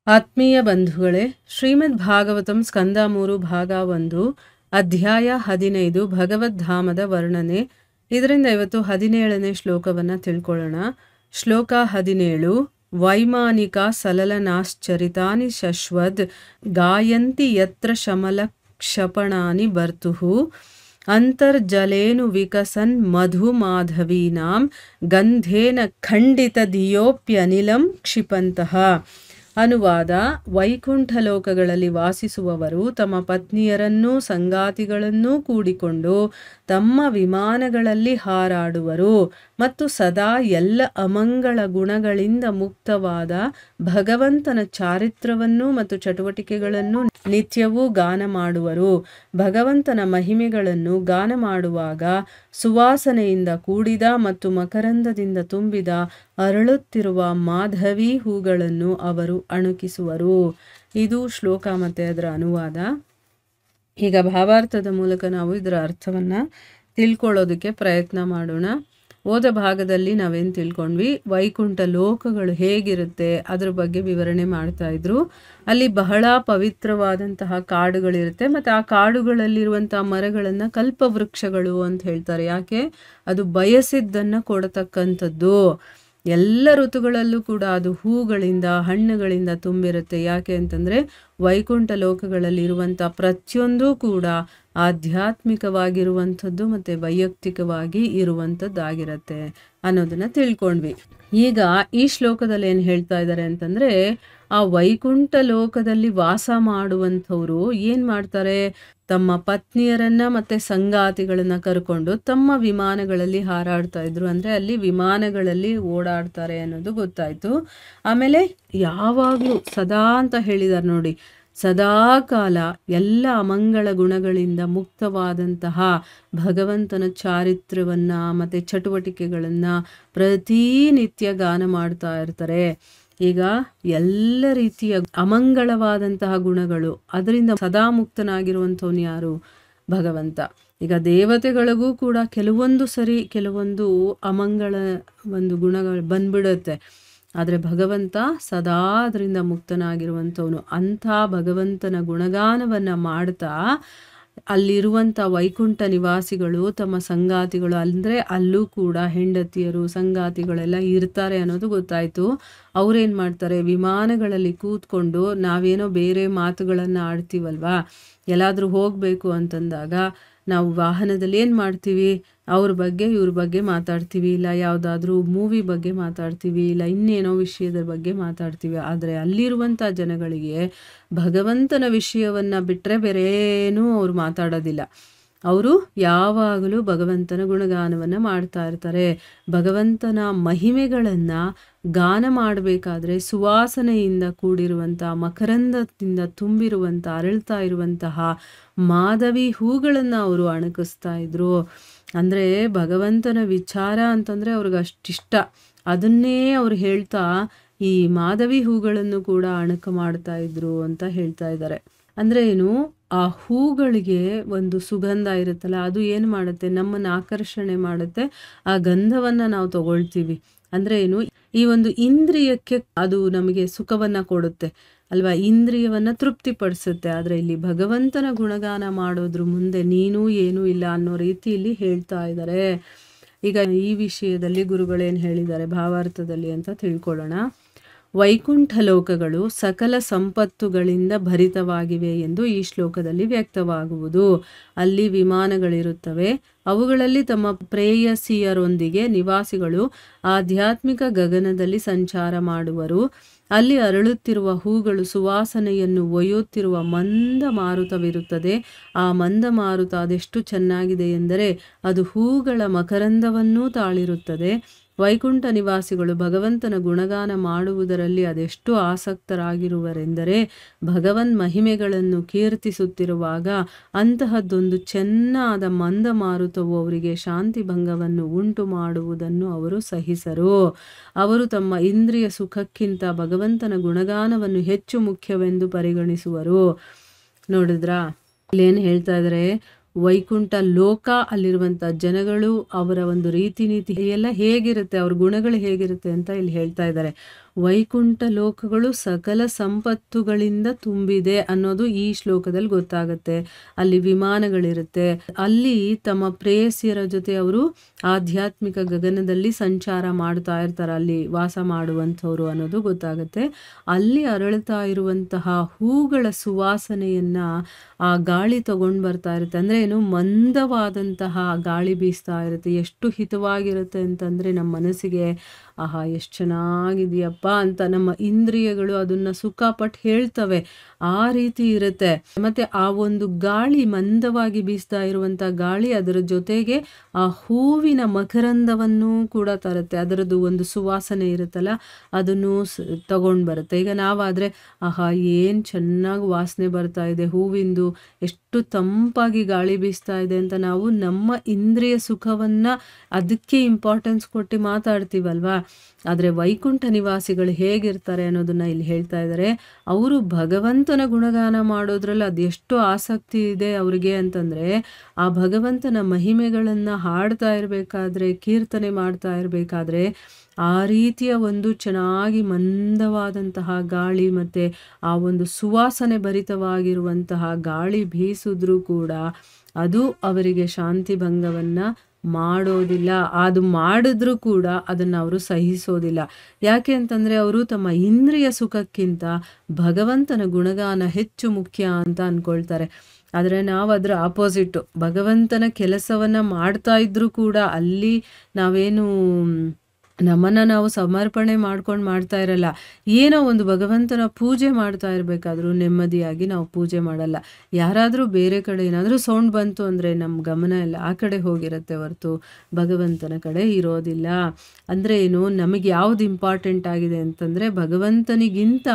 ಆತ್ಮೀಯ ಬಂಧುಗಳೇ, ಶ್ರೀಮದ್ ಭಾಗವತಂ ಸ್ಕಂದ 3 ಭಾಗ 1 ಅಧ್ಯಾಯ 15 ಭಗವದ್ಧಾಮದ ವರ್ಣನೆ. ಇದರಿಂದ ಇವತ್ತು 17ನೇ ಶ್ಲೋಕವನ್ನು ತಿಳ್ಕೊಳ್ಳೋಣ. ಶ್ಲೋಕ 17. ವೈಮಾನಿಕ ಸಲಲನಾಶ್ಚರಿತಾನಿ ಶಶ್ವದ್ ಗಾಯಂತಿ ಯತ್ರ ಶಮಲ ಕ್ಷಪಣಾನಿ ಬರ್ತುಃ ಅಂತರ್ಜಲೇನು ವಿಕಸನ್ ಮಧು ಮಾಧವೀನಾಂ ಗಂಧೇನ ಖಂಡಿತ ಧಿಯೋಪ್ಯನಿಲಂ ಕ್ಷಿಪಂತಹ. ಅನುವಾದ: ವೈಕುಂಠ ಲೋಕಗಳಲ್ಲಿ ವಾಸಿಸುವವರು ತಮ್ಮ ಪತ್ನಿಯರನ್ನೂ ಸಂಗಾತಿಗಳನ್ನೂ ಕೂಡಿಕೊಂಡು ತಮ್ಮ ವಿಮಾನಗಳಲ್ಲಿ ಹಾರಾಡುವರು ಮತ್ತು ಸದಾ ಎಲ್ಲ ಅಮಂಗಳ ಗುಣಗಳಿಂದ ಮುಕ್ತವಾದ ಭಗವಂತನ ಚಾರಿತ್ರವನ್ನು ಮತ್ತು ಚಟುವಟಿಕೆಗಳನ್ನು ನಿತ್ಯವೂ ಗಾನ ಮಾಡುವರು. ಭಗವಂತನ ಮಹಿಮೆಗಳನ್ನು ಗಾನ ಮಾಡುವಾಗ ಸುವಾಸನೆಯಿಂದ ಕೂಡಿದ ಮತ್ತು ಮಕರಂದದಿಂದ ತುಂಬಿದ ಅರಳುತ್ತಿರುವ ಮಾಧವಿ ಹೂಗಳನ್ನು ಅವರು ಅಣುಕಿಸುವರು. ಇದು ಶ್ಲೋಕ ಮತ್ತು ಅದರ ಅನುವಾದ. ಈಗ ಭಾವಾರ್ಥದ ಮೂಲಕ ನಾವು ಇದರ ಅರ್ಥವನ್ನು ತಿಳ್ಕೊಳ್ಳೋದಕ್ಕೆ ಪ್ರಯತ್ನ ಮಾಡೋಣ. ಓದ ಭಾಗದಲ್ಲಿ ನಾವೇನು ತಿಳ್ಕೊಂಡ್ವಿ, ವೈಕುಂಠ ಲೋಕಗಳು ಹೇಗಿರುತ್ತೆ ಅದ್ರ ಬಗ್ಗೆ ವಿವರಣೆ ಮಾಡ್ತಾ ಇದ್ರು. ಅಲ್ಲಿ ಬಹಳ ಪವಿತ್ರವಾದಂತಹ ಕಾಡುಗಳಿರುತ್ತೆ ಮತ್ತು ಆ ಕಾಡುಗಳಲ್ಲಿರುವಂತಹ ಮರಗಳನ್ನು ಕಲ್ಪವೃಕ್ಷಗಳು ಅಂತ ಹೇಳ್ತಾರೆ. ಯಾಕೆ? ಅದು ಬಯಸಿದ್ದನ್ನು ಕೊಡತಕ್ಕಂಥದ್ದು. ಎಲ್ಲ ಋತುಗಳಲ್ಲೂ ಕೂಡ ಅದು ಹೂಗಳಿಂದ ಹಣ್ಣುಗಳಿಂದ ತುಂಬಿರುತ್ತೆ. ಯಾಕೆ ಅಂತಂದರೆ ವೈಕುಂಠ ಲೋಕಗಳಲ್ಲಿ ಇರುವಂಥ ಪ್ರತಿಯೊಂದೂ ಕೂಡ ಆಧ್ಯಾತ್ಮಿಕವಾಗಿರುವಂಥದ್ದು ಮತ್ತು ವೈಯಕ್ತಿಕವಾಗಿ ಇರುವಂಥದ್ದಾಗಿರುತ್ತೆ ಅನ್ನೋದನ್ನು ತಿಳ್ಕೊಂಡ್ವಿ. ಈಗ ಈ ಶ್ಲೋಕದಲ್ಲಿ ಏನು ಹೇಳ್ತಾ ಇದ್ದಾರೆ ಅಂತಂದರೆ, ಆ ವೈಕುಂಠ ಲೋಕದಲ್ಲಿ ವಾಸ ಮಾಡುವಂಥವ್ರು ಏನು ಮಾಡ್ತಾರೆ, ತಮ್ಮ ಪತ್ನಿಯರನ್ನ ಮತ್ತು ಸಂಗಾತಿಗಳನ್ನ ಕರ್ಕೊಂಡು ತಮ್ಮ ವಿಮಾನಗಳಲ್ಲಿ ಹಾರಾಡ್ತಾ ಇದ್ರು. ಅಂದರೆ ಅಲ್ಲಿ ವಿಮಾನಗಳಲ್ಲಿ ಓಡಾಡ್ತಾರೆ ಅನ್ನೋದು ಗೊತ್ತಾಯಿತು. ಆಮೇಲೆ ಯಾವಾಗಲೂ ಸದಾ ಅಂತ ಹೇಳಿದ್ದಾರೆ ನೋಡಿ, ಸದಾ ಕಾಲ ಎಲ್ಲ ಅಮಂಗಳ ಗುಣಗಳಿಂದ ಮುಕ್ತವಾದಂತಹ ಭಗವಂತನ ಚಾರಿತ್ರ್ಯವನ್ನು ಮತ್ತು ಚಟುವಟಿಕೆಗಳನ್ನು ಪ್ರತಿನಿತ್ಯ ಗಾನ ಮಾಡ್ತಾ ಇರ್ತಾರೆ. ಈಗ ಎಲ್ಲ ರೀತಿಯ ಅಮಂಗಳವಾದಂತಹ ಗುಣಗಳು, ಅದರಿಂದ ಸದಾ ಮುಕ್ತನಾಗಿರುವಂಥವನು ಯಾರು? ಭಗವಂತ. ಈಗ ದೇವತೆಗಳಿಗೂ ಕೂಡ ಕೆಲವೊಂದು ಸರಿ ಕೆಲವೊಂದು ಅಮಂಗಳ ಒಂದು ಗುಣಗಳು ಬಂದ್ಬಿಡುತ್ತೆ. ಆದರೆ ಭಗವಂತ ಸದಾ ಅದರಿಂದ ಮುಕ್ತನಾಗಿರುವಂಥವನು. ಅಂಥ ಭಗವಂತನ ಗುಣಗಾನವನ್ನು ಮಾಡ್ತಾ ಅಲ್ಲಿರುವಂಥ ವೈಕುಂಠ ನಿವಾಸಿಗಳು ತಮ್ಮ ಸಂಗಾತಿಗಳು, ಅಂದರೆ ಅಲ್ಲೂ ಕೂಡ ಹೆಂಡತಿಯರು ಸಂಗಾತಿಗಳೆಲ್ಲ ಇರ್ತಾರೆ ಅನ್ನೋದು ಗೊತ್ತಾಯಿತು. ಅವ್ರೇನು ಮಾಡ್ತಾರೆ, ವಿಮಾನಗಳಲ್ಲಿ ಕೂತ್ಕೊಂಡು ನಾವೇನೋ ಬೇರೆ ಮಾತುಗಳನ್ನು ಆಡ್ತೀವಲ್ವಾ, ಎಲ್ಲಾದರೂ ಹೋಗಬೇಕು ಅಂತಂದಾಗ ನಾವು ವಾಹನದಲ್ಲಿ ಏನು ಮಾಡ್ತೀವಿ, ಅವ್ರ ಬಗ್ಗೆ ಇವ್ರ ಬಗ್ಗೆ ಮಾತಾಡ್ತೀವಿ, ಇಲ್ಲ ಯಾವುದಾದ್ರೂ ಮೂವಿ ಬಗ್ಗೆ ಮಾತಾಡ್ತೀವಿ, ಇಲ್ಲ ಇನ್ನೇನೋ ವಿಷಯದ ಬಗ್ಗೆ ಮಾತಾಡ್ತೀವಿ. ಆದರೆ ಅಲ್ಲಿರುವಂಥ ಜನಗಳಿಗೆ ಭಗವಂತನ ವಿಷಯವನ್ನು ಬಿಟ್ಟರೆ ಬೇರೇನೂ ಅವ್ರು ಮಾತಾಡೋದಿಲ್ಲ. ಅವರು ಯಾವಾಗಲೂ ಭಗವಂತನ ಗುಣಗಾನವನ್ನು ಮಾಡ್ತಾ ಇರ್ತಾರೆ. ಭಗವಂತನ ಮಹಿಮೆಗಳನ್ನು ಗಾನ ಮಾಡಬೇಕಾದ್ರೆ ಸುವಾಸನೆಯಿಂದ ಕೂಡಿರುವಂಥ, ಮಕರಂದದಿಂದ ತುಂಬಿರುವಂಥ, ಅರಳ್ತಾ ಇರುವಂತಹ ಮಾಧವಿ ಹೂಗಳನ್ನು ಅವರು ಅಣಕಿಸ್ತಾ ಇದ್ರು. ಅಂದರೆ ಭಗವಂತನ ವಿಚಾರ ಅಂತಂದರೆ ಅವ್ರಿಗೆ ಅಷ್ಟಿಷ್ಟ. ಅದನ್ನೇ ಅವ್ರು ಹೇಳ್ತಾ ಈ ಮಾಧವಿ ಹೂಗಳನ್ನು ಕೂಡ ಅಣಕ ಮಾಡ್ತಾ ಇದ್ರು ಅಂತ ಹೇಳ್ತಾ ಇದ್ದಾರೆ. ಅಂದರೆ ಏನು, ಆ ಹೂಗಳಿಗೆ ಒಂದು ಸುಗಂಧ ಇರುತ್ತಲ್ಲ, ಅದು ಏನು ಮಾಡುತ್ತೆ, ನಮ್ಮನ್ನು ಆಕರ್ಷಣೆ ಮಾಡುತ್ತೆ. ಆ ಗಂಧವನ್ನು ನಾವು ತಗೊಳ್ತೀವಿ. ಅಂದರೆ ಏನು, ಈ ಒಂದು ಇಂದ್ರಿಯಕ್ಕೆ ಅದು ನಮಗೆ ಸುಖವನ್ನು ಕೊಡುತ್ತೆ ಅಲ್ವಾ, ಇಂದ್ರಿಯವನ್ನು ತೃಪ್ತಿಪಡಿಸುತ್ತೆ. ಆದರೆ ಇಲ್ಲಿ ಭಗವಂತನ ಗುಣಗಾನ ಮಾಡೋದ್ರ ಮುಂದೆ ನೀನೂ ಏನೂ ಇಲ್ಲ ಅನ್ನೋ ರೀತಿಯಲ್ಲಿ ಹೇಳ್ತಾ ಇದ್ದಾರೆ. ಈಗ ಈ ವಿಷಯದಲ್ಲಿ ಗುರುಗಳೇನು ಹೇಳಿದ್ದಾರೆ ಭಾವಾರ್ಥದಲ್ಲಿ ಅಂತ ತಿಳ್ಕೊಳ್ಳೋಣ. ವೈಕುಂಠ ಲೋಕಗಳು ಸಕಲ ಸಂಪತ್ತುಗಳಿಂದ ಭರಿತವಾಗಿವೆ ಎಂದು ಈ ಶ್ಲೋಕದಲ್ಲಿ ವ್ಯಕ್ತವಾಗುವುದು. ಅಲ್ಲಿ ವಿಮಾನಗಳಿರುತ್ತವೆ. ಅವುಗಳಲ್ಲಿ ತಮ್ಮ ಪ್ರೇಯಸಿಯರೊಂದಿಗೆ ನಿವಾಸಿಗಳು ಆಧ್ಯಾತ್ಮಿಕ ಗಗನದಲ್ಲಿ ಸಂಚಾರ ಮಾಡುವರು. ಅಲ್ಲಿ ಅರಳುತ್ತಿರುವ ಹೂಗಳು ಸುವಾಸನೆಯನ್ನು ಒಯ್ಯುತ್ತಿರುವ ಮಂದ ಮಾರುತವಿರುತ್ತದೆ. ಆ ಮಂದ ಮಾರುತ ಅದೆಷ್ಟು ಚೆನ್ನಾಗಿದೆ ಎಂದರೆ ಅದು ಹೂಗಳ ಮಕರಂದವನ್ನೂ ತಾಳಿರುತ್ತದೆ. ವೈಕುಂಠ ನಿವಾಸಿಗಳು ಭಗವಂತನ ಗುಣಗಾನ ಮಾಡುವುದರಲ್ಲಿ ಅದೆಷ್ಟು ಆಸಕ್ತರಾಗಿರುವರೆಂದರೆ ಭಗವನ್ ಮಹಿಮೆಗಳನ್ನು ಕೀರ್ತಿಸುತ್ತಿರುವಾಗ ಅಂತಹದ್ದೊಂದು ಚೆನ್ನಾದ ಮಂದ ಮಾರುತವು ಅವರಿಗೆ ಶಾಂತಿ ಭಂಗವನ್ನು ಉಂಟು ಮಾಡುವುದನ್ನು ಅವರು ಸಹಿಸರು. ಅವರು ತಮ್ಮ ಇಂದ್ರಿಯ ಸುಖಕ್ಕಿಂತ ಭಗವಂತನ ಗುಣಗಾನವನ್ನು ಹೆಚ್ಚು ಮುಖ್ಯವೆಂದು ಪರಿಗಣಿಸುವರು. ನೋಡಿದ್ರಾ, ಇಲ್ಲೇನು ಹೇಳ್ತಾ ಇದ್ದಾರೆ, ವೈಕುಂಠ ಲೋಕ, ಅಲ್ಲಿರುವಂಥ ಜನಗಳು, ಅವರ ಒಂದು ರೀತಿ ನೀತಿ ಎಲ್ಲ ಹೇಗಿರುತ್ತೆ, ಅವ್ರ ಗುಣಗಳು ಹೇಗಿರುತ್ತೆ ಅಂತ ಇಲ್ಲಿ ಹೇಳ್ತಾ ಇದ್ದಾರೆ. ವೈಕುಂಠ ಲೋಕಗಳು ಸಕಲ ಸಂಪತ್ತುಗಳಿಂದ ತುಂಬಿದೆ ಅನ್ನೋದು ಈ ಶ್ಲೋಕದಲ್ಲಿ ಗೊತ್ತಾಗುತ್ತೆ. ಅಲ್ಲಿ ವಿಮಾನಗಳಿರುತ್ತೆ, ಅಲ್ಲಿ ತಮ್ಮ ಪ್ರೇಯಸಿಯರ ಜೊತೆ ಅವರು ಆಧ್ಯಾತ್ಮಿಕ ಗಗನದಲ್ಲಿ ಸಂಚಾರ ಮಾಡ್ತಾ ಇರ್ತಾರೆ, ಅಲ್ಲಿ ವಾಸ ಮಾಡುವಂಥವ್ರು ಅನ್ನೋದು ಗೊತ್ತಾಗುತ್ತೆ. ಅಲ್ಲಿ ಅರಳ್ತಾ ಇರುವಂತಹ ಹೂಗಳ ಸುವಾಸನೆಯನ್ನ ಆ ಗಾಳಿ ತಗೊಂಡು ಬರ್ತಾ ಇರುತ್ತೆ. ಅಂದ್ರೆ ಏನು, ಮಂದವಾದಂತಹ ಗಾಳಿ ಬೀಸ್ತಾ ಇರುತ್ತೆ. ಎಷ್ಟು ಹಿತವಾಗಿರುತ್ತೆ ಅಂತಂದ್ರೆ ನಮ್ಮ ಮನಸ್ಸಿಗೆ ಆಹಾ ಎಷ್ಟು ಚೆನ್ನಾಗಿದೆಯಪ್ಪ ಅಂತ ನಮ್ಮ ಇಂದ್ರಿಯಗಳು ಅದನ್ನ ಸುಖಪಟ್ಟು ಹೇಳ್ತವೆ. ಆ ರೀತಿ ಇರುತ್ತೆ. ಮತ್ತೆ ಆ ಒಂದು ಗಾಳಿ, ಮಂದವಾಗಿ ಬೀಸ್ತಾ ಇರುವಂತ ಗಾಳಿ, ಅದರ ಜೊತೆಗೆ ಆ ಹೂವಿನ ಮಕರಂದವನ್ನು ಕೂಡ ತರುತ್ತೆ. ಅದರದ್ದು ಒಂದು ಸುವಾಸನೆ ಇರುತ್ತಲ್ಲ, ಅದನ್ನು ತಗೊಂಡು ಬರುತ್ತೆ. ಈಗ ನಾವಾದ್ರೆ ಆಹಾ ಏನ್ ಚೆನ್ನಾಗಿ ವಾಸನೆ ಬರ್ತಾ ಇದೆ ಹೂವಿಂದು, ಎಷ್ಟು ತಂಪಾಗಿ ಗಾಳಿ ಬೀಸ್ತಾ ಇದೆ ಅಂತ ನಾವು ನಮ್ಮ ಇಂದ್ರಿಯ ಸುಖವನ್ನ ಅದಕ್ಕೆ ಇಂಪಾರ್ಟೆನ್ಸ್ ಕೊಟ್ಟು ಮಾತಾಡ್ತೀವಲ್ವಾ. ಆದ್ರೆ ವೈಕುಂಠ ನಿವಾಸಿಗಳು ಹೇಗಿರ್ತಾರೆ ಅನ್ನೋದನ್ನ ಇಲ್ಲಿ ಹೇಳ್ತಾ ಇದ್ದಾರೆ. ಅವರು ಭಗವಂತನ ಗುಣಗಾನ ಮಾಡೋದ್ರಲ್ಲಿ ಅದೆಷ್ಟು ಆಸಕ್ತಿ ಇದೆ ಅವ್ರಿಗೆ ಅಂತಂದ್ರೆ, ಆ ಭಗವಂತನ ಮಹಿಮೆಗಳನ್ನ ಹಾಡ್ತಾ ಇರ್ಬೇಕಾದ್ರೆ, ಕೀರ್ತನೆ ಮಾಡ್ತಾ ಇರ್ಬೇಕಾದ್ರೆ ಆ ರೀತಿಯ ಒಂದು ಚೆನ್ನಾಗಿ ಮಂದವಾದಂತಹ ಗಾಳಿ ಮತ್ತೆ ಆ ಒಂದು ಸುವಾಸನೆ ಭರಿತವಾಗಿರುವಂತಹ ಗಾಳಿ ಬೀಸಿದ್ರೂ ಕೂಡ ಅದು ಅವರಿಗೆ ಶಾಂತಿ ಭಂಗವನ್ನ ಮಾಡೋದಿಲ್ಲ. ಅದು ಮಾಡಿದ್ರೂ ಕೂಡ ಅದನ್ನ ಅವರು ಸಹಿಸೋದಿಲ್ಲ. ಯಾಕೆ ಅಂತಂದ್ರೆ ಅವರು ತಮ್ಮ ಇಂದ್ರಿಯ ಸುಖಕ್ಕಿಂತ ಭಗವಂತನ ಗುಣಗಾನ ಹೆಚ್ಚು ಮುಖ್ಯ ಅಂತ ಅನ್ಕೊಳ್ತಾರೆ. ಆದರೆ ನಾವು ಅದರ ಆಪೋಸಿಟ್, ಭಗವಂತನ ಕೆಲಸವನ್ನ ಮಾಡ್ತಾ ಇದ್ರೂ ಕೂಡ ಅಲ್ಲಿ ನಾವೇನು ನಮ್ಮನ್ನ ನಾವು ಸಮರ್ಪಣೆ ಮಾಡ್ಕೊಂಡು ಮಾಡ್ತಾ ಇರಲ್ಲ. ಏನೋ ಒಂದು ಭಗವಂತನ ಪೂಜೆ ಮಾಡ್ತಾ ಇರಬೇಕಾದ್ರೂ ನೆಮ್ಮದಿಯಾಗಿ ನಾವು ಪೂಜೆ ಮಾಡಲ್ಲ. ಯಾರಾದರೂ ಬೇರೆ ಕಡೆ ಏನಾದರೂ ಸೌಂಡ್ ಬಂತು ಅಂದರೆ ನಮ್ಮ ಗಮನ ಎಲ್ಲ ಆ ಕಡೆ ಹೋಗಿರುತ್ತೆ ಹೊರತು ಭಗವಂತನ ಕಡೆ ಇರೋದಿಲ್ಲ. ಅಂದರೆ ಏನು, ನಮಗೆ ಯಾವುದು ಇಂಪಾರ್ಟೆಂಟ್ ಆಗಿದೆ ಅಂತಂದರೆ ಭಗವಂತನಿಗಿಂತ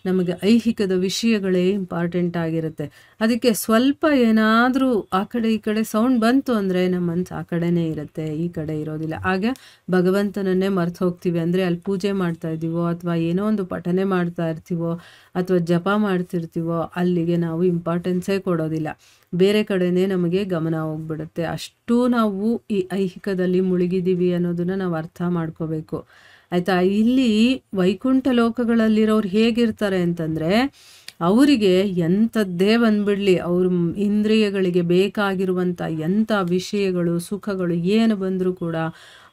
ನಮಗೆ ಐಹಿಕದ ವಿಷಯಗಳೇ ಇಂಪಾರ್ಟೆಂಟ್ ಆಗಿರುತ್ತೆ. ಅದಕ್ಕೆ ಸ್ವಲ್ಪ ಏನಾದರೂ ಆ ಕಡೆ ಈ ಕಡೆ ಸೌಂಡ್ ಬಂತು ಅಂದರೆ ನಮ್ಮ ಮನಸ್ಸು ಆ ಕಡೆನೇ ಇರುತ್ತೆ, ಈ ಕಡೆ ಇರೋದಿಲ್ಲ. ಆಗ ಭಗವಂತನನ್ನೇ ಮರ್ತು ಹೋಗ್ತೀವಿ. ಅಂದರೆ ಅಲ್ಲಿ ಪೂಜೆ ಮಾಡ್ತಾ ಇದ್ದೀವೋ ಅಥವಾ ಏನೋ ಒಂದು ಪಠನೆ ಮಾಡ್ತಾ ಇರ್ತೀವೋ ಅಥವಾ ಜಪ ಮಾಡ್ತಿರ್ತೀವೋ ಅಲ್ಲಿಗೆ ನಾವು ಇಂಪಾರ್ಟೆನ್ಸೇ ಕೊಡೋದಿಲ್ಲ, ಬೇರೆ ಕಡೆನೇ ನಮಗೆ ಗಮನ ಹೋಗ್ಬಿಡುತ್ತೆ. ಅಷ್ಟು ನಾವು ಈ ಐಹಿಕದಲ್ಲಿ ಮುಳುಗಿದ್ದೀವಿ ಅನ್ನೋದನ್ನ ನಾವು ಅರ್ಥ ಮಾಡ್ಕೋಬೇಕು, ಆಯ್ತಾ. ಇಲ್ಲಿ ವೈಕುಂಠ ಲೋಕಗಳಲ್ಲಿರೋರು ಹೇಗಿರ್ತಾರೆ ಅಂತಂದ್ರೆ, ಅವರಿಗೆ ಎಂಥದ್ದೇ ಬಂದ್ಬಿಡ್ಲಿ, ಅವ್ರ ಇಂದ್ರಿಯಗಳಿಗೆ ಬೇಕಾಗಿರುವಂಥ ಎಂಥ ವಿಷಯಗಳು ಸುಖಗಳು ಏನು ಬಂದರೂ ಕೂಡ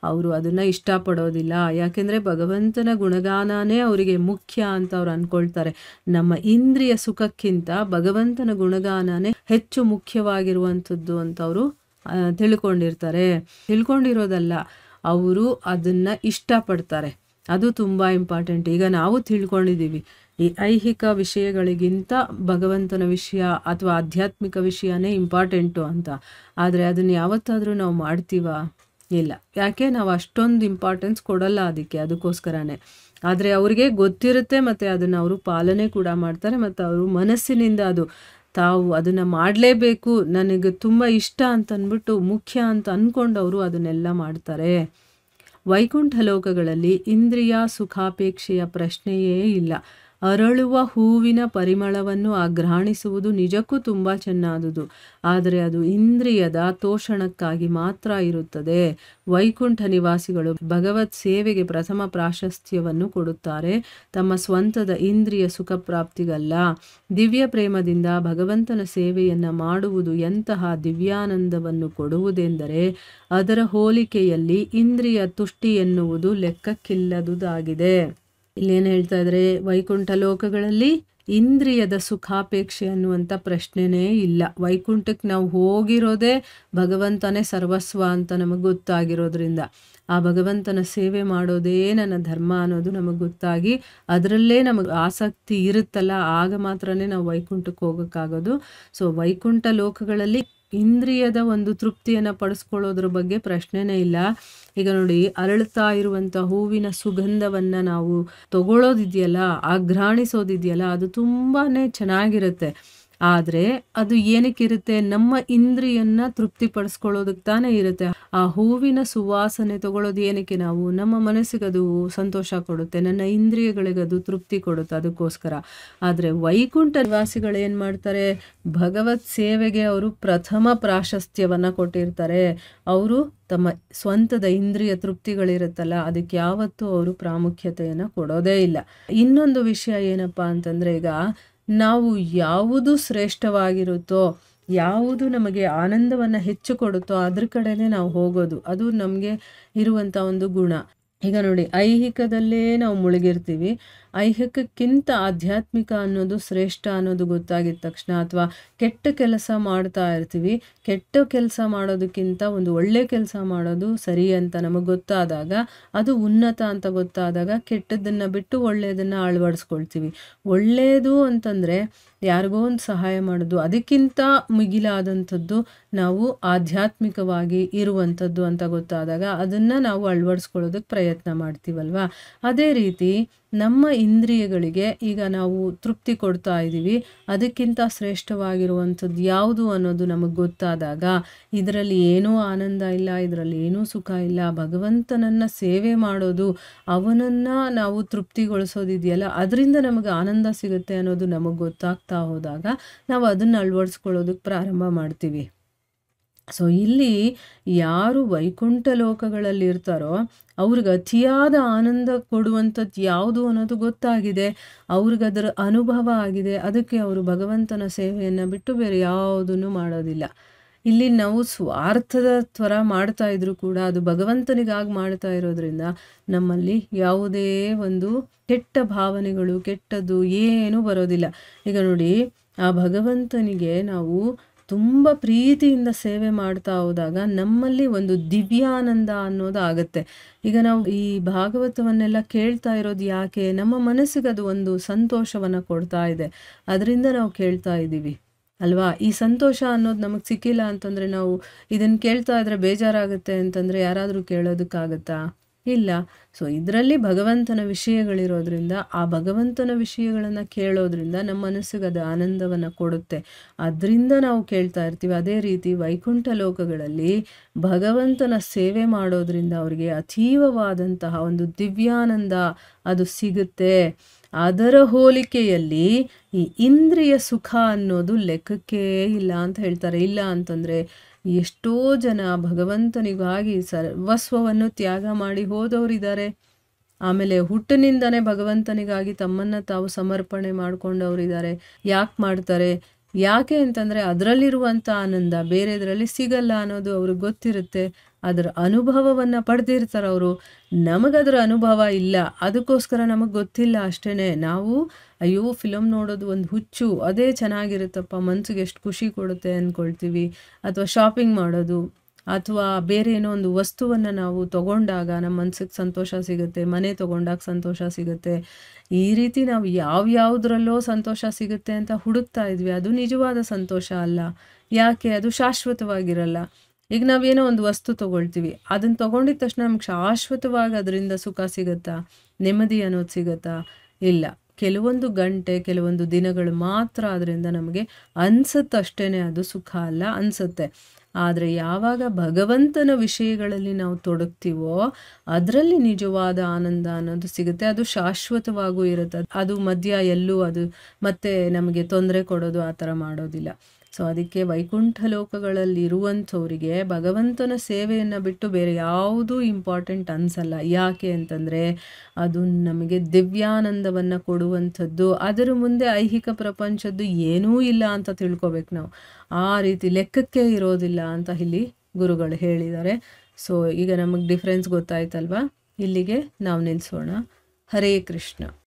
ಅವರು ಅದನ್ನು ಇಷ್ಟಪಡೋದಿಲ್ಲ. ಯಾಕೆಂದರೆ ಭಗವಂತನ ಗುಣಗಾನನೇ ಅವರಿಗೆ ಮುಖ್ಯ ಅಂತ ಅವ್ರು ಅಂದ್ಕೊಳ್ತಾರೆ. ನಮ್ಮ ಇಂದ್ರಿಯ ಸುಖಕ್ಕಿಂತ ಭಗವಂತನ ಗುಣಗಾನನೇ ಹೆಚ್ಚು ಮುಖ್ಯವಾಗಿರುವಂಥದ್ದು ಅಂತ ಅವರು ತಿಳ್ಕೊಂಡಿರೋದಲ್ಲ, ಅವರು ಅದನ್ನು ಇಷ್ಟಪಡ್ತಾರೆ. ಅದು ತುಂಬ ಇಂಪಾರ್ಟೆಂಟ್. ಈಗ ನಾವು ತಿಳ್ಕೊಂಡಿದ್ದೀವಿ ಈ ಐಹಿಕ ವಿಷಯಗಳಿಗಿಂತ ಭಗವಂತನ ವಿಷಯ ಅಥವಾ ಆಧ್ಯಾತ್ಮಿಕ ವಿಷಯನೇ ಇಂಪಾರ್ಟೆಂಟು ಅಂತ. ಆದರೆ ಅದನ್ನು ಯಾವತ್ತಾದರೂ ನಾವು ಮಾಡ್ತೀವಾ? ಇಲ್ಲ. ಯಾಕೆ? ನಾವು ಅಷ್ಟೊಂದು ಇಂಪಾರ್ಟೆನ್ಸ್ ಕೊಡಲ್ಲ ಅದಕ್ಕೋಸ್ಕರನೇ. ಆದರೆ ಅವ್ರಿಗೆ ಗೊತ್ತಿರುತ್ತೆ ಮತ್ತು ಅದನ್ನು ಅವರು ಪಾಲನೆ ಕೂಡ ಮಾಡ್ತಾರೆ. ಮತ್ತು ಅವರು ಮನಸ್ಸಿನಿಂದ ತಾವು ಅದನ್ನು ಮಾಡಲೇಬೇಕು, ನನಗೆ ತುಂಬ ಇಷ್ಟ ಅಂತ ಅಂದ್ಬಿಟ್ಟು ಮುಖ್ಯ ಅಂತ ಅಂದ್ಕೊಂಡು ಅವರು ಅದನ್ನೆಲ್ಲ ಮಾಡ್ತಾರೆ. ವೈಕುಂಠ ಲೋಕಗಳಲ್ಲಿ ಇಂದ್ರಿಯ ಸುಖಾಪೇಕ್ಷೆಯ ಪ್ರಶ್ನೆಯೇ ಇಲ್ಲ. ಅರಳುವ ಹೂವಿನ ಪರಿಮಳವನ್ನು ಆಘ್ರಾಣಿಸುವುದು ನಿಜಕ್ಕೂ ತುಂಬ ಚೆನ್ನಾದುದು. ಆದರೆ ಅದು ಇಂದ್ರಿಯದ ತೋಷಣಕ್ಕಾಗಿ ಮಾತ್ರ ಇರುತ್ತದೆ. ವೈಕುಂಠ ನಿವಾಸಿಗಳು ಭಗವತ್ ಸೇವೆಗೆ ಪ್ರಥಮ ಪ್ರಾಶಸ್ತ್ಯವನ್ನು ಕೊಡುತ್ತಾರೆ, ತಮ್ಮ ಸ್ವಂತದ ಇಂದ್ರಿಯ ಸುಖ ಪ್ರಾಪ್ತಿಗಲ್ಲ. ದಿವ್ಯ ಪ್ರೇಮದಿಂದ ಭಗವಂತನ ಸೇವೆಯನ್ನ ಮಾಡುವುದು ಎಂತಹ ದಿವ್ಯಾನಂದವನ್ನು ಕೊಡುವುದೆಂದರೆ ಅದರ ಹೋಲಿಕೆಯಲ್ಲಿ ಇಂದ್ರಿಯ ತುಷ್ಟಿ ಎನ್ನುವುದು ಲೆಕ್ಕಕ್ಕಿಲ್ಲದುದಾಗಿದೆ. ಇಲ್ಲೇನು ಹೇಳ್ತಾ ಇದ್ರೆ, ವೈಕುಂಠ ಲೋಕಗಳಲ್ಲಿ ಇಂದ್ರಿಯದ ಸುಖಾಪೇಕ್ಷೆ ಅನ್ನುವಂಥ ಪ್ರಶ್ನೆನೇ ಇಲ್ಲ. ವೈಕುಂಠಕ್ಕೆ ನಾವು ಹೋಗಿರೋದೇ ಭಗವಂತನೇ ಸರ್ವಸ್ವ ಅಂತ ನಮಗೆ ಗೊತ್ತಾಗಿರೋದ್ರಿಂದ, ಆ ಭಗವಂತನ ಸೇವೆ ಮಾಡೋದೇ ನನ್ನ ಧರ್ಮ ಅನ್ನೋದು ನಮಗೆ ಗೊತ್ತಾಗಿ ಅದರಲ್ಲೇ ನಮಗೆ ಆಸಕ್ತಿ ಇರುತ್ತಲ್ಲ, ಆಗ ಮಾತ್ರನೇ ನಾವು ವೈಕುಂಠಕ್ಕೆ ಹೋಗೋಕ್ಕಾಗೋದು. ಸೊ ವೈಕುಂಠ ಲೋಕಗಳಲ್ಲಿ ಇಂದ್ರಿಯದ ಒಂದು ತೃಪ್ತಿಯನ್ನು ಪಡಿಸ್ಕೊಳ್ಳೋದ್ರ ಬಗ್ಗೆ ಪ್ರಶ್ನೆನೇ ಇಲ್ಲ. ಈಗ ನೋಡಿ, ಅರಳ್ತಾ ಇರುವಂಥ ಹೂವಿನ ಸುಗಂಧವನ್ನು ನಾವು ತಗೊಳ್ಳೋದಿದೆಯಲ್ಲ, ಆಘ್ರಾಣಿಸೋದಿದೆಯಲ್ಲ, ಅದು ತುಂಬಾ ಚೆನ್ನಾಗಿರುತ್ತೆ. ಆದ್ರೆ ಅದು ಏನಕ್ಕಿರುತ್ತೆ, ನಮ್ಮ ಇಂದ್ರಿಯನ್ನ ತೃಪ್ತಿಪಡಿಸ್ಕೊಳ್ಳೋದಕ್ಕೆ ತಾನೇ ಇರುತ್ತೆ. ಆ ಹೂವಿನ ಸುವಾಸನೆ ತಗೊಳ್ಳೋದು ಏನಕ್ಕೆ, ನಾವು ನಮ್ಮ ಮನಸ್ಸಿಗೆ ಅದು ಸಂತೋಷ ಕೊಡುತ್ತೆ, ನನ್ನ ಇಂದ್ರಿಯಗಳಿಗೆ ಅದು ತೃಪ್ತಿ ಕೊಡುತ್ತೆ, ಅದಕ್ಕೋಸ್ಕರ. ಆದ್ರೆ ವೈಕುಂಠ ನಿವಾಸಿಗಳು ಏನ್ ಮಾಡ್ತಾರೆ, ಭಗವತ್ ಸೇವೆಗೆ ಅವರು ಪ್ರಥಮ ಪ್ರಾಶಸ್ತ್ಯವನ್ನ ಕೊಟ್ಟಿರ್ತಾರೆ. ಅವರು ತಮ್ಮ ಸ್ವಂತದ ಇಂದ್ರಿಯ ತೃಪ್ತಿಗಳಿರುತ್ತಲ್ಲ, ಅದಕ್ಕೆ ಯಾವತ್ತೂ ಅವರು ಪ್ರಾಮುಖ್ಯತೆಯನ್ನ ಕೊಡೋದೇ ಇಲ್ಲ. ಇನ್ನೊಂದು ವಿಷಯ ಏನಪ್ಪಾ ಅಂತಂದ್ರೆ, ಈಗ ನಾವು ಯಾವುದು ಶ್ರೇಷ್ಠವಾಗಿರುತ್ತೋ, ಯಾವುದು ನಮಗೆ ಆನಂದವನ್ನು ಹೆಚ್ಚು ಕೊಡುತ್ತೋ ಅದ್ರ ಕಡೆನೇ ನಾವು ಹೋಗೋದು. ಅದು ನಮಗೆ ಇರುವಂಥ ಒಂದು ಗುಣ. ಈಗ ನೋಡಿ, ಐಹಿಕದಲ್ಲೇ ನಾವು ಮುಳುಗಿರ್ತೀವಿ. ಐಹಿಕಕ್ಕಿಂತ ಆಧ್ಯಾತ್ಮಿಕ ಅನ್ನೋದು ಶ್ರೇಷ್ಠ ಅನ್ನೋದು ಗೊತ್ತಾಗಿದ ತಕ್ಷಣ, ಅಥವಾ ಕೆಟ್ಟ ಕೆಲಸ ಮಾಡ್ತಾ ಇರ್ತೀವಿ, ಕೆಟ್ಟ ಕೆಲಸ ಮಾಡೋದಕ್ಕಿಂತ ಒಂದು ಒಳ್ಳೆ ಕೆಲಸ ಮಾಡೋದು ಸರಿ ಅಂತ ನಮಗೆ ಗೊತ್ತಾದಾಗ, ಅದು ಉನ್ನತ ಅಂತ ಗೊತ್ತಾದಾಗ, ಕೆಟ್ಟದ್ದನ್ನು ಬಿಟ್ಟು ಒಳ್ಳೆಯದನ್ನು ಅಳವಡಿಸ್ಕೊಳ್ತೀವಿ. ಒಳ್ಳೆಯದು ಅಂತಂದರೆ ಯಾರಿಗೋ ಒಂದು ಸಹಾಯ ಮಾಡೋದು, ಅದಕ್ಕಿಂತ ಮಿಗಿಲಾದಂಥದ್ದು ನಾವು ಆಧ್ಯಾತ್ಮಿಕವಾಗಿ ಇರುವಂಥದ್ದು ಅಂತ ಗೊತ್ತಾದಾಗ ಅದನ್ನು ನಾವು ಅಳವಡಿಸ್ಕೊಳ್ಳೋದಕ್ಕೆ ಪ್ರಯತ್ನ ಮಾಡ್ತೀವಲ್ವಾ. ಅದೇ ರೀತಿ ನಮ್ಮ ಇಂದ್ರಿಯಗಳಿಗೆ ಈಗ ನಾವು ತೃಪ್ತಿ ಕೊಡ್ತಾ ಇದ್ದೀವಿ, ಅದಕ್ಕಿಂತ ಶ್ರೇಷ್ಠವಾಗಿರುವಂಥದ್ದು ಯಾವುದು ಅನ್ನೋದು ನಮಗೆ ಗೊತ್ತಾದಾಗ, ಇದರಲ್ಲಿ ಏನೂ ಆನಂದ ಇಲ್ಲ, ಇದರಲ್ಲಿ ಏನೂ ಸುಖ ಇಲ್ಲ, ಭಗವಂತನನ್ನು ಸೇವೆ ಮಾಡೋದು, ಅವನನ್ನು ನಾವು ತೃಪ್ತಿಗೊಳಿಸೋದಿದೆಯಲ್ಲ, ಅದರಿಂದ ನಮಗೆ ಆನಂದ ಸಿಗುತ್ತೆ ಅನ್ನೋದು ನಮಗೆ ಗೊತ್ತಾಗ್ತಾ ಹೋದಾಗ ನಾವು ಅದನ್ನು ಅಳವಡಿಸ್ಕೊಳ್ಳೋದಕ್ಕೆ ಪ್ರಾರಂಭ ಮಾಡ್ತೀವಿ. ಸೊ ಇಲ್ಲಿ ಯಾರು ವೈಕುಂಠ ಲೋಕಗಳಲ್ಲಿ ಇರ್ತಾರೋ ಅವ್ರಿಗೆ ಅತಿಯಾದ ಆನಂದ ಕೊಡುವಂಥದ್ದು ಯಾವುದು ಅನ್ನೋದು ಗೊತ್ತಾಗಿದೆ, ಅವ್ರಿಗೆ ಅದರ ಅನುಭವ ಆಗಿದೆ. ಅದಕ್ಕೆ ಅವರು ಭಗವಂತನ ಸೇವೆಯನ್ನು ಬಿಟ್ಟು ಬೇರೆ ಯಾವುದನ್ನು ಮಾಡೋದಿಲ್ಲ. ಇಲ್ಲಿ ನಾವು ಸ್ವಾರ್ಥದ ತ್ವರ ಮಾಡ್ತಾ ಇದ್ರು ಕೂಡ ಅದು ಭಗವಂತನಿಗಾಗಿ ಮಾಡ್ತಾ ಇರೋದ್ರಿಂದ ನಮ್ಮಲ್ಲಿ ಯಾವುದೇ ಒಂದು ಕೆಟ್ಟ ಭಾವನೆಗಳು, ಕೆಟ್ಟದ್ದು ಏನೂ ಬರೋದಿಲ್ಲ. ಈಗ ನೋಡಿ, ಆ ಭಗವಂತನಿಗೆ ನಾವು ತುಂಬ ಪ್ರೀತಿಯಿಂದ ಸೇವೆ ಮಾಡ್ತಾ ಹೋದಾಗ ನಮ್ಮಲ್ಲಿ ಒಂದು ದಿವ್ಯಾನಂದ ಅನ್ನೋದು ಆಗುತ್ತೆ. ಈಗ ನಾವು ಈ ಭಾಗವತವನ್ನೆಲ್ಲ ಕೇಳ್ತಾ ಇರೋದು ಯಾಕೆ, ನಮ್ಮ ಮನಸ್ಸಿಗೆ ಅದು ಒಂದು ಸಂತೋಷವನ್ನು ಕೊಡ್ತಾ ಇದೆ, ಅದರಿಂದ ನಾವು ಕೇಳ್ತಾ ಇದ್ದೀವಿ ಅಲ್ವಾ. ಈ ಸಂತೋಷ ಅನ್ನೋದು ನಮಗೆ ಸಿಕ್ಕಿಲ್ಲ ಅಂತಂದರೆ, ನಾವು ಇದನ್ನು ಕೇಳ್ತಾ ಇದ್ರೆ ಬೇಜಾರಾಗುತ್ತೆ ಅಂತಂದರೆ ಯಾರಾದರೂ ಕೇಳೋದಕ್ಕಾಗತ್ತಾ? ಇಲ್ಲ. ಸೊ ಇದರಲ್ಲಿ ಭಗವಂತನ ವಿಷಯಗಳಿರೋದ್ರಿಂದ, ಆ ಭಗವಂತನ ವಿಷಯಗಳನ್ನು ಕೇಳೋದ್ರಿಂದ ನಮ್ಮ ಮನಸ್ಸಿಗೆ ಅದು ಆನಂದವನ್ನು ಕೊಡುತ್ತೆ, ಅದರಿಂದ ನಾವು ಕೇಳ್ತಾ ಇರ್ತೀವಿ. ಅದೇ ರೀತಿ ವೈಕುಂಠ ಲೋಕಗಳಲ್ಲಿ ಭಗವಂತನ ಸೇವೆ ಮಾಡೋದ್ರಿಂದ ಅವರಿಗೆ ಅತೀವವಾದಂತಹ ಒಂದು ದಿವ್ಯಾನಂದ ಅದು ಸಿಗುತ್ತೆ. ಅದರ ಹೋಲಿಕೆಯಲ್ಲಿ ಈ ಇಂದ್ರಿಯ ಸುಖ ಅನ್ನೋದು ಲೆಕ್ಕಕ್ಕೇ ಇಲ್ಲ ಅಂತ ಹೇಳ್ತಾರೆ. ಇಲ್ಲ ಅಂತಂದರೆ ಎಷ್ಟೋ ಜನ ಭಗವಂತನಿಗಾಗಿ ಸರ್ವಸ್ವವನ್ನು ತ್ಯಾಗ ಮಾಡಿ ಹೋದವರಿದ್ದಾರೆ. ಆಮೇಲೆ ಹುಟ್ಟಿನಿಂದನೇ ಭಗವಂತನಿಗಾಗಿ ತಮ್ಮನ್ನು ತಾವು ಸಮರ್ಪಣೆ ಮಾಡ್ಕೊಂಡವರಿದ್ದಾರೆ. ಯಾಕೆ ಮಾಡ್ತಾರೆ? ಯಾಕೆ ಅಂತಂದರೆ ಅದರಲ್ಲಿರುವಂಥ ಆನಂದ ಬೇರೆದರಲ್ಲಿ ಸಿಗಲ್ಲ ಅನ್ನೋದು ಅವ್ರಿಗೆ ಗೊತ್ತಿರುತ್ತೆ. ಅದರ ಅನುಭವವನ್ನು ಪಡೆದಿರ್ತಾರೆ ಅವರು. ನಮಗದರ ಅನುಭವ ಇಲ್ಲ, ಅದಕ್ಕೋಸ್ಕರ ನಮಗೆ ಗೊತ್ತಿಲ್ಲ ಅಷ್ಟೇ. ನಾವು ಅಯ್ಯೋ ಫಿಲಮ್ ನೋಡೋದು ಒಂದು ಹುಚ್ಚು, ಅದೇ ಚೆನ್ನಾಗಿರುತ್ತಪ್ಪ, ಮನಸ್ಸಿಗೆ ಎಷ್ಟು ಖುಷಿ ಕೊಡುತ್ತೆ ಅಂದ್ಕೊಳ್ತೀವಿ. ಅಥವಾ ಶಾಪಿಂಗ್ ಮಾಡೋದು, ಅಥವಾ ಬೇರೆ ಏನೋ ಒಂದು ವಸ್ತುವನ್ನು ನಾವು ತೊಗೊಂಡಾಗ ನಮ್ಮ ಮನಸ್ಸಿಗೆ ಸಂತೋಷ ಸಿಗುತ್ತೆ, ಮನೆ ತೊಗೊಂಡಾಗ ಸಂತೋಷ ಸಿಗುತ್ತೆ. ಈ ರೀತಿ ನಾವು ಯಾವುದ್ರಲ್ಲೋ ಸಂತೋಷ ಸಿಗುತ್ತೆ ಅಂತ ಹುಡುಕ್ತಾ ಇದ್ವಿ. ಅದು ನಿಜವಾದ ಸಂತೋಷ ಅಲ್ಲ. ಯಾಕೆ? ಅದು ಶಾಶ್ವತವಾಗಿರಲ್ಲ. ಈಗ ನಾವೇನೋ ಒಂದು ವಸ್ತು ತೊಗೊಳ್ತೀವಿ, ಅದನ್ನು ತೊಗೊಂಡಿದ ತಕ್ಷಣ ನಮ್ಗೆ ಶಾಶ್ವತವಾಗಿ ಅದರಿಂದ ಸುಖ ಸಿಗುತ್ತಾ, ನೆಮ್ಮದಿ ಅನ್ನೋದು ಸಿಗುತ್ತಾ? ಇಲ್ಲ. ಕೆಲವೊಂದು ಗಂಟೆ, ಕೆಲವೊಂದು ದಿನಗಳು ಮಾತ್ರ ಅದರಿಂದ ನಮಗೆ ಅನಿಸುತ್ತಷ್ಟೇ, ಅದು ಸುಖ ಅಲ್ಲ ಅನಿಸುತ್ತೆ. ಆದರೆ ಯಾವಾಗ ಭಗವಂತನ ವಿಷಯಗಳಲ್ಲಿ ನಾವು ತೊಡಗ್ತೀವೋ ಅದರಲ್ಲಿ ನಿಜವಾದ ಆನಂದ ಅನ್ನೋದು ಸಿಗುತ್ತೆ. ಅದು ಶಾಶ್ವತವಾಗೂ ಇರುತ್ತೆ. ಅದು ಮಧ್ಯ ಎಲ್ಲೂ ಅದು ಮತ್ತೆ ನಮಗೆ ತೊಂದರೆ ಕೊಡೋದು ಆ ಥರ ಮಾಡೋದಿಲ್ಲ. ಸೊ ಅದಕ್ಕೆ ವೈಕುಂಠ ಲೋಕಗಳಲ್ಲಿ ಇರುವಂಥವರಿಗೆ ಭಗವಂತನ ಸೇವೆಯನ್ನು ಬಿಟ್ಟು ಬೇರೆ ಯಾವುದೂ ಇಂಪಾರ್ಟೆಂಟ್ ಅನಿಸಲ್ಲ. ಯಾಕೆ ಅಂತಂದರೆ ಅದು ನಮಗೆ ದಿವ್ಯಾನಂದವನ್ನು ಕೊಡುವಂಥದ್ದು. ಅದರ ಮುಂದೆ ಐಹಿಕ ಪ್ರಪಂಚದ್ದು ಏನೂ ಇಲ್ಲ ಅಂತ ತಿಳ್ಕೊಬೇಕು ನಾವು. ಆ ರೀತಿ ಲೆಕ್ಕಕ್ಕೆ ಇರೋದಿಲ್ಲ ಅಂತ ಇಲ್ಲಿ ಗುರುಗಳು ಹೇಳಿದ್ದಾರೆ. ಸೊ ಈಗ ನಮಗೆ ಡಿಫ್ರೆನ್ಸ್ ಗೊತ್ತಾಯ್ತಲ್ವಾ? ಇಲ್ಲಿಗೆ ನಾವು ನಿಲ್ಲಿಸೋಣ. ಹರೇ ಕೃಷ್ಣ.